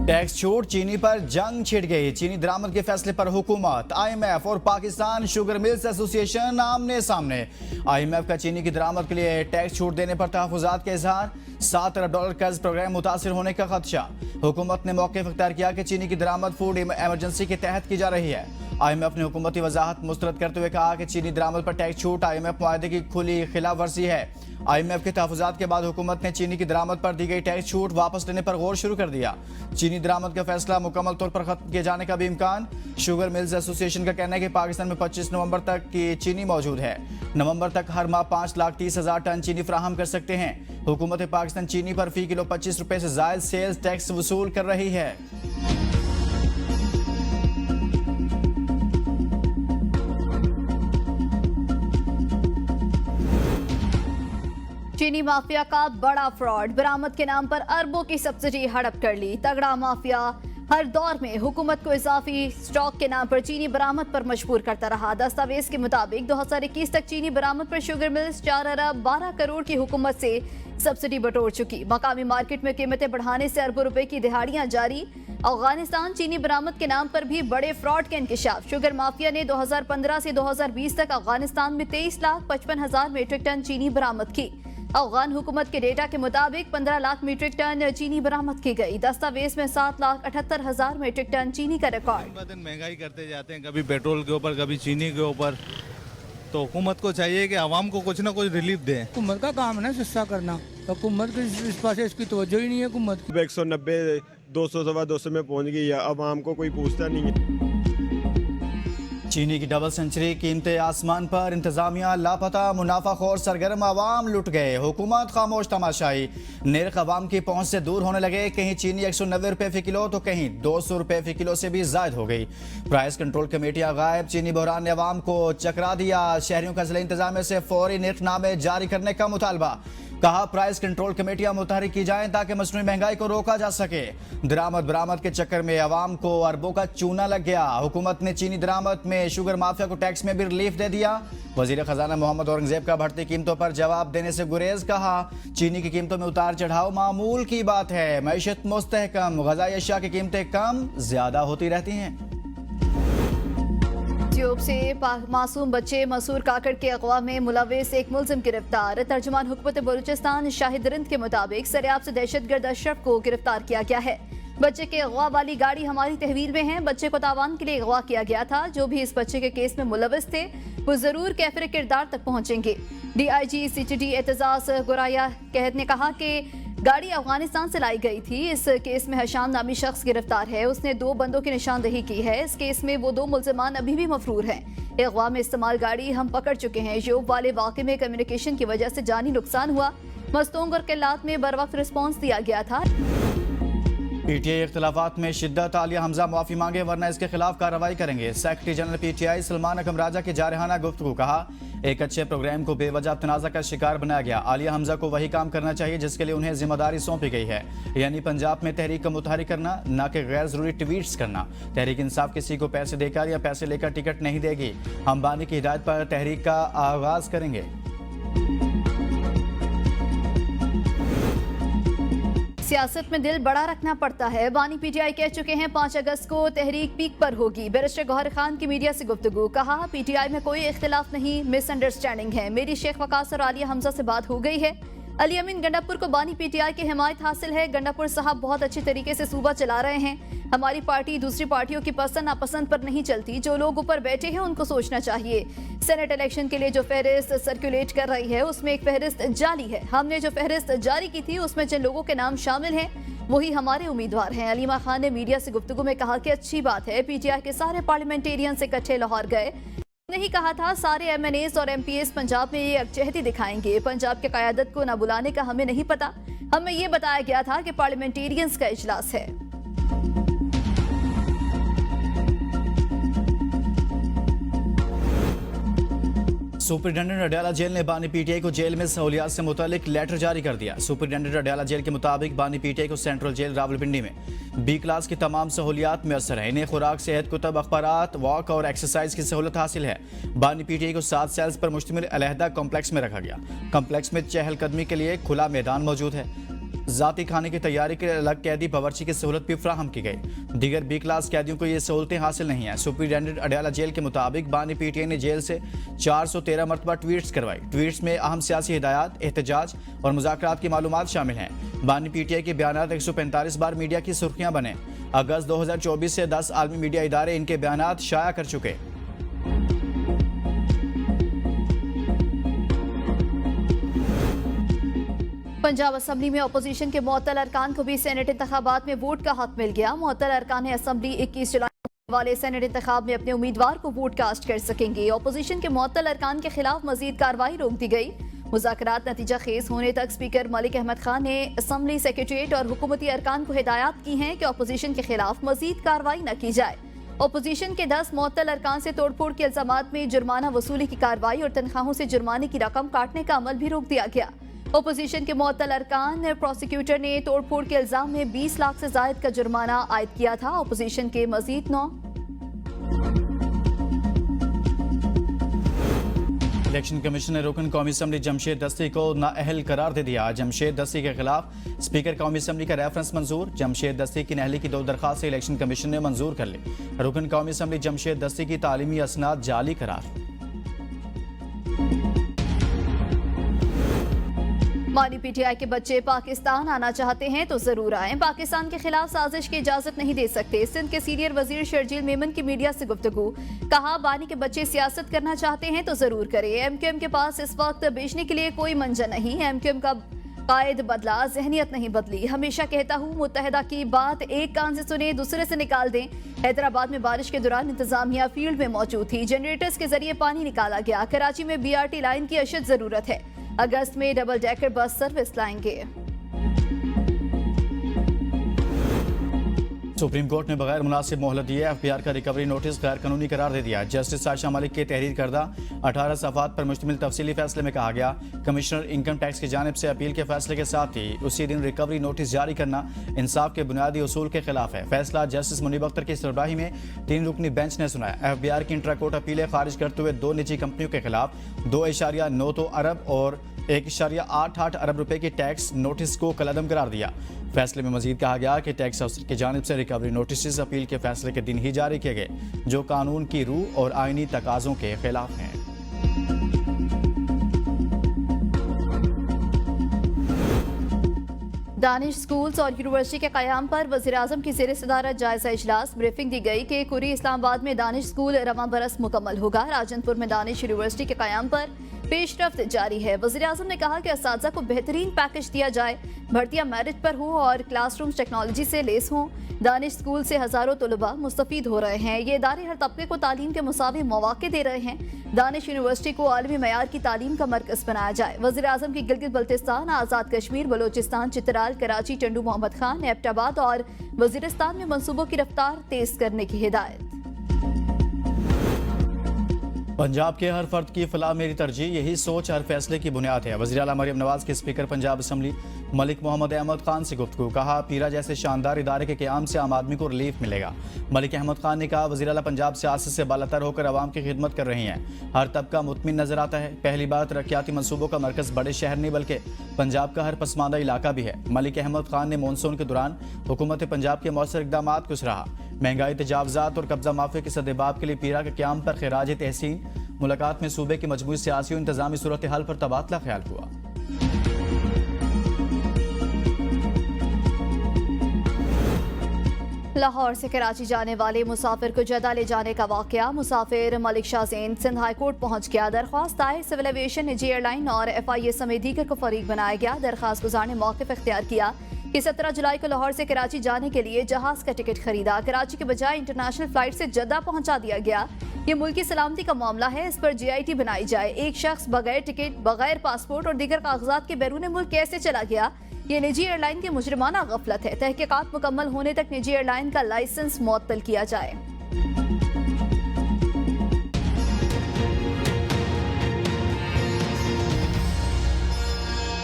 Tax छूट, चीनी पर जंग छिड़ गई। चीनी दरामद के फैसले पर हुकूमत, आईएमएफ और पाकिस्तान शुगर मिल्स एसोसिएशन आमने सामने। आईएमएफ का चीनी की दरामद के लिए टैक्स छूट देने पर तहफुजात का इजहार। $7 अरब कर्ज प्रोग्राम मुतासिर होने का खदशा। हुकूमत ने मौक़िफ़ इख्तियार किया कि चीनी की दरामद फूड एमरजेंसी के तहत की जा रही है। आईएमएफ ने हुकूमती वजाहत मुस्तरद करते हुए कहा कि चीनी दरामद पर टैक्स छूट आईएमएफ मुआहदे की खुली खिलाफ वर्जी है। आईएमएफ के तहफुजात के बाद हुकूमत ने चीनी की दरामद पर दी गई टैक्स छूट वापस लेने पर गौर शुरू कर दिया। चीनी दरामद का फैसला मुकम्मल तौर पर खत्म किए जाने का भी इम्कान। शुगर मिल्स एसोसिएशन का कहना है कि पाकिस्तान में 25 नवंबर तक की चीनी मौजूद है। नवंबर तक हर माह 5,30,000 टन चीनी फराहम कर सकते हैं। हुकूमत पाकिस्तान चीनी पर फी किलो 25 रुपए से जायद सेल्स टैक्स वसूल कर रही है। चीनी माफिया का बड़ा फ्रॉड, बरामद के नाम पर अरबों की सब्सिडी हड़प कर ली। तगड़ा माफिया हर दौर में हुकूमत को इजाफी स्टॉक के नाम पर चीनी बरामद पर मजबूर करता रहा। दस्तावेज के मुताबिक 2021 तक चीनी बरामद पर शुगर मिल्स 4 अरब 12 करोड़ की हुकूमत से सब्सिडी बटोर चुकी। मकामी मार्केट में कीमतें बढ़ाने से अरबों रुपए की दिहाड़ियां जारी। अफगानिस्तान चीनी बरामद के नाम पर भी बड़े फ्रॉड के इंकिशाफ। शुगर माफिया ने 2015 से 2020 तक अफगानिस्तान में 23,55,000 मीट्रिक टन चीनी बरामद की। अफगान हुकूमत के डेटा के मुताबिक 15 लाख मीट्रिक टन चीनी बरामद की गई। दस्तावेज में 7,78,000 मीट्रिक टन चीनी का रिकॉर्ड। महंगाई करते जाते हैं, कभी पेट्रोल के ऊपर, कभी चीनी के ऊपर। तो हुकूमत को चाहिए कि आवाम को कुछ ना कुछ रिलीफ दें। हुकूमत का काम है ना सस्ता करना, हुकूमत के इस पास इसकी तवज्जो ही नहीं है। हुकूमत 190, 200, सवा 200 में पहुंच गई है। आवाम को कोई पूछता नहीं है। चीनी की डबल सेंचुरी, कीमतें आसमान पर, इंतजामिया लापता, मुनाफाखोर सरगर्म, आवाम लुट गए, हुकूमत खामोश तमाशाई। निर्ख आवाम की पहुंच से दूर होने लगे। कहीं चीनी 190 रुपए फी किलो तो कहीं 200 रुपए फी किलो से भी जायद हो गई। प्राइस कंट्रोल कमेटियां गायब। चीनी बहरान ने आवाम को चकरा दिया। शहरियों का जिला इंतजामिया से फौरी निर्खनामे जारी करने का मुतालबा। कहा प्राइस कंट्रोल कमेटियां मुतहरिक की जाएं ताकि मसनूई महंगाई को रोका जा सके। दरामद बरामद के चक्कर में आवाम को अरबों का चूना लग गया। हुकूमत ने चीनी दरामद में शुगर माफिया को टैक्स में भी रिलीफ दे दिया। वजीर खजाना मोहम्मद औरंगजेब का बढ़ती कीमतों पर जवाब देने से गुरेज। कहा चीनी की कीमतों में उतार चढ़ाव मामूल की बात है। मईशत मुस्तहकम, ग़िज़ाई अशिया की कीमतें कम ज्यादा होती रहती हैं। ट्यूब से मासूम बच्चे मसूर काकड़ के अगवा में मुलविस एक मुलजिम गिरफ्तार। तर्जुमान हुकूमत बलूचिस्तान शाहिद रिंद के मुताबिक सरेआब से दहशतगर्द अशरफ को गिरफ्तार किया गया है। बच्चे के अगवा वाली गाड़ी हमारी तहवील में है। बच्चे को तावान के लिए अगवा किया गया था। जो भी इस बच्चे के केस में मुलविस थे वो जरूर कैफिर किरदार तक पहुंचेंगे। DIG CTD एतजाज गुराया कहत ने कहा कि गाड़ी अफगानिस्तान से लाई गई थी। इस केस में हशाम नामी शख्स गिरफ्तार है। उसने 2 बंदों की निशानदेही की है। इस केस में वो 2 मुल्जिमान अभी भी मफरूर हैं। अगवा में इस्तेमाल गाड़ी हम पकड़ चुके हैं। योब वाले वाक़े में कम्युनिकेशन की वजह से जानी नुकसान हुआ। मस्तूंग और किल्लात में बर वक्त रिस्पॉन्स दिया गया था। PTI इख्तिलाफात में शिद्दत, आलिया हमजा माफी मांगे वरना इसके खिलाफ कार्रवाई करेंगे। सेक्रेटरी जनरल PTI सलमान अकम राजा की जारहाना गुफ्तगू। कहा एक अच्छे प्रोग्राम को बेवजह तनाज़ा का शिकार बनाया गया। आलिया हमजा को वही काम करना चाहिए जिसके लिए उन्हें जिम्मेदारी सौंपी गई है, यानी पंजाब में तहरीक को मुतहरिक करना, न कि गैर जरूरी ट्वीट्स करना। तहरीक इंसाफ किसी को पैसे देकर या पैसे लेकर टिकट नहीं देगी। हम बानी की हिदायत पर तहरीक का आगाज करेंगे। सियासत में दिल बड़ा रखना पड़ता है। बानी PTI कह चुके हैं 5 अगस्त को तहरीक पीक पर होगी। बैरिस्टर गौहर खान की मीडिया से गुफ्तगू। कहा PTI में कोई इख्तिलाफ नहीं, मिसअंडरस्टैंडिंग है। मेरी शेख वकास और आलिया हमजा से बात हो गई है। अली अमीन गंडापुर को बानी PTI की हिमायत हासिल है। गंडापुर साहब बहुत अच्छे तरीके से सूबा चला रहे हैं। हमारी पार्टी दूसरी पार्टियों की पसंद नापसंद पर नहीं चलती। जो लोग ऊपर बैठे हैं उनको सोचना चाहिए। सेनेट इलेक्शन के लिए जो फहरिस्त सर्कुलेट कर रही है उसमें एक फहरिस्त जाली है। हमने जो फहरिस्त जारी की थी उसमें जिन लोगों के नाम शामिल हैं वही हमारे उम्मीदवार हैं। अलीमा खान ने मीडिया से गुफ्तगू में कहा कि अच्छी बात है PTI के सारे पार्लियामेंटेरियंस इकट्ठे लाहौर गए। नहीं कहा था सारे MNAs और MPs पंजाब में ये यकजहती दिखाएंगे। पंजाब के क़यादत को न बुलाने का हमें नहीं पता। हमें ये बताया गया था कि पार्लियामेंटेरियंस का इजलास है। सुपरिटेंडेंट अडयाला जेल ने बानी PTI को जेल में सहूलियात से मुतालिक लेटर जारी कर दिया। सुपरिटेंडेंट अडयाला जेल के मुताबिक बानी PTI को सेंट्रल जेल रावलपिंडी में B क्लास की तमाम सहूलियात मैसर है। इन्हें खुराक, सेहत, कुतब, अखबारात, वॉक और एक्सरसाइज की सहूलत हासिल है। बानी PTI को 7 सेल्स पर मुश्तमिल अलहदा कॉम्प्लेक्स में रखा गया। कॉम्प्लेक्स में चहलकदमी के लिए खुला मैदान मौजूद है। जाती खाने की तैयारी के लिए अलग कैदी बावर्ची की सहूलत भी फराहम की गई। दीगर बी क्लास कैदियों को ये सहूलतें हासिल नहीं हैं। सुपरिटेंडेंट अडयाला जेल के मुताबिक बानी पीटीआई ने जेल से 413 मरतबा ट्वीट्स करवाई। ट्वीट्स में अहम सियासी हिदायत, एहतजाज और मुज़ाकरात की मालूमात शामिल हैं। बानी पीटीआई के बयानात 145 बार मीडिया की सुर्खियां बने। अगस्त 2024 से 10 आलमी मीडिया इदारे इनके बयानात शाया कर चुके। पंजाब असम्बली में अपोजिशन के मुअत्तल अरकान को भी सेनेट इंतखाबात में वोट का हक मिल गया। मुअत्तल अरकान असम्बली 21 जुलाई वाले सेनेट इंतखाब में अपने उम्मीदवार को वोट कास्ट कर सकेंगे। अपोजिशन के मुअत्तल अरकान के खिलाफ मजीद कार्रवाई रोक दी गई। मुज़ाकरात नतीजा खेज होने तक स्पीकर मलिक अहमद खान ने असम्बली सेक्रेटरीट और हुकूमती अरकान को हिदायत की हैं कि अपोजिशन के खिलाफ मजीद कार्रवाई न की जाए। अपोजिशन के 10 मुअत्तल अरकान से तोड़फोड़ के इल्जामात में जुर्माना वसूली की कार्रवाई और तनख्वाहों से जुर्माने की रकम काटने का अमल भी रोक दिया गया। अपोजिशन के मुअत्तल अरकान प्रोसिक्यूटर ने तोड़फोड़ के इल्जाम में 20 लाख से जायद का जुर्माना आयद किया था। अपोजिशन के मजीद 9 इलेक्शन कमीशन ने रुकन कौमी असम्बली जमशेद दस्ती को नाअहल करार दे दिया। जमशेद दस्ती के खिलाफ स्पीकर कौमी असम्बली का रेफरेंस मंजूर। जमशेद दस्ती की नहली की 2 दरखास्त इलेक्शन कमीशन ने मंजूर कर ली। रुकन कौमी असम्बली जमशेद दस्ती की तालीमी असनाद जाली करार। बानी पीटीआई के बच्चे पाकिस्तान आना चाहते हैं तो जरूर आएं। पाकिस्तान के खिलाफ साजिश की इजाजत नहीं दे सकते। सिंध के सीनियर वजीर शर्जील मेमन की मीडिया से गुफ्तगू। कहा, बानी के बच्चे सियासत करना चाहते हैं तो जरूर करें। एमक्यूएम के पास इस वक्त बेचने के लिए कोई मंजर नहीं। एमक्यूएम का कायद बदला, जहनियत नहीं बदली। हमेशा कहता हूँ, मुत्तहदा की बात एक कान से सुने दूसरे से निकाल दें। हैदराबाद में बारिश के दौरान इंतजामिया फील्ड में मौजूद थी। जनरेटर्स के जरिए पानी निकाला गया। कराची में BRT लाइन की अशद जरूरत है। अगस्त में डबल डेकर बस सर्विस लाएंगे। सुप्रीम कोर्ट ने बगैर मुनासिब मोहलत दिए FBR का रिकवरी नोटिस गैर कानूनी करार दे दिया। जस्टिस साशा मलिक के तहरीर करदा 18 सफ़ात पर मुश्तमिल तफसीली फैसले में कहा गया, कमिश्नर इनकम टैक्स की जानिब से अपील के फैसले के साथ ही उसी दिन रिकवरी नोटिस जारी करना इंसाफ के बुनियादी उसूल के खिलाफ है। फैसला जस्टिस मुनीब अख्तर की सरबराही में 3 रुकनी बेंच ने सुनाया। FBR की इंट्रा कोर्ट अपीलें खारिज करते हुए 2 निजी कंपनियों के खिलाफ 2.92 अरब और 1.88 अरब रुपए की टैक्स नोटिस को कलअदम करार दिया। फैसले में मजीद कहा गया कि टैक्स अफसर की जानिब से रिकवरी नोटिस अपील के फैसले के दिन ही जारी किए गए, जो कानून की रूह और आईनी तकाज़ों के खिलाफ हैं। दानिश स्कूल्स और यूनिवर्सिटी के क़याम पर वज़ीर-ए-आज़म की ज़ेर सदारत जायजा इजलास। ब्रीफिंग दी गई कि कुरी इस्लामाबाद में दानिश स्कूल रवां बरस मुकम्मल होगा। राजनपुर में दानिश यूनिवर्सिटी के क़याम पर पेशरफ्त जारी है। वज़ीर-ए-आज़म ने कहा कि असातिज़ा को बेहतरीन पैकेज दिया जाए, भर्तियां मेरिट पर हो और क्लासरूम्स टेक्नोलॉजी से लेस हों। दानिश स्कूल से हज़ारों तलबा मुस्तफ़ीद हो रहे हैं। ये इदारे हर तबके को तालीम के मुसावी मौक़े दे रहे हैं। दानिश यूनिवर्सिटी को आलमी मयार की तालीम का मरकज़ बनाया जाए। वज़ीर-ए-आज़म की गिलगित बल्तिस्तान, आज़ाद कश्मीर, बलोचिस्तान, चित्राल, कराची, चंडू मोहम्मद खान, एबटाबाद और वज़ीरिस्तान में मनसूबों की रफ्तार तेज करने की हिदायत। पंजाब के हर फर्द की फलाह मेरी तरजीह, यही सोच हर फैसले की बुनियाद है। वज़ीर आला मरियम नवाज के स्पीकर पंजाब असम्बली मलिक मोहम्मद अहमद खान से गुफ्तगू। कहा, पीरा जैसे शानदार इदारे के क़याम से आम आदमी को रिलीफ मिलेगा। मलिक अहमद खान ने कहा, वज़ीर आला पंजाब सियासत से बालातर होकर आवाम की खिदमत कर रही हैं। हर तबका मुतमिन नजर आता है। पहली बार तरक्याती मनसूबों का मरकज़ बड़े शहर नहीं बल्कि पंजाब का हर पसमानदा इलाका भी है। मलिक अहमद खान ने मानसून के दौरान हुकूमत पंजाब के मौसर इक़दाम को सराहा। महंगाई, तजावज़ात और कब्जा माफिया के सद्देबाब के लिए पीरा के क़याम पर खिराज तहसीन। मुलाकात में सूबे की मजमूई सियासी और इंतजामी सूरत हाल पर तबादला ख्याल हुआ। लाहौर से कराची जाने वाले मुसाफिर को जदा ले जाने का वाकया। मुसाफिर मलिक शाहजेन सिंध हाई कोर्ट पहुंच गया। दरख्वास्त आए, सिविल एविएशन, निजी एयरलाइन और FIA समेत दीगर को फरीक बनाया गया। दरख्वास्त गुजार ने मौक़िफ़ इख्तियार किया कि 17 जुलाई को लाहौर से कराची जाने के लिए जहाज का टिकट खरीदा। कराची के बजाय इंटरनेशनल फ्लाइट से जद्दा पहुंचा दिया गया। ये मुल्की सलामती का मामला है, इस पर GIT बनाई जाए। एक शख्स बगैर टिकट, बगैर पासपोर्ट और दीगर कागजात के बैरून मुल्क कैसे चला गया? ये निजी एयरलाइन की मुजरिमाना गफलत है। तहकीकात मुकम्मल होने तक निजी एयरलाइन का लाइसेंस मुअत्तल किया जाए।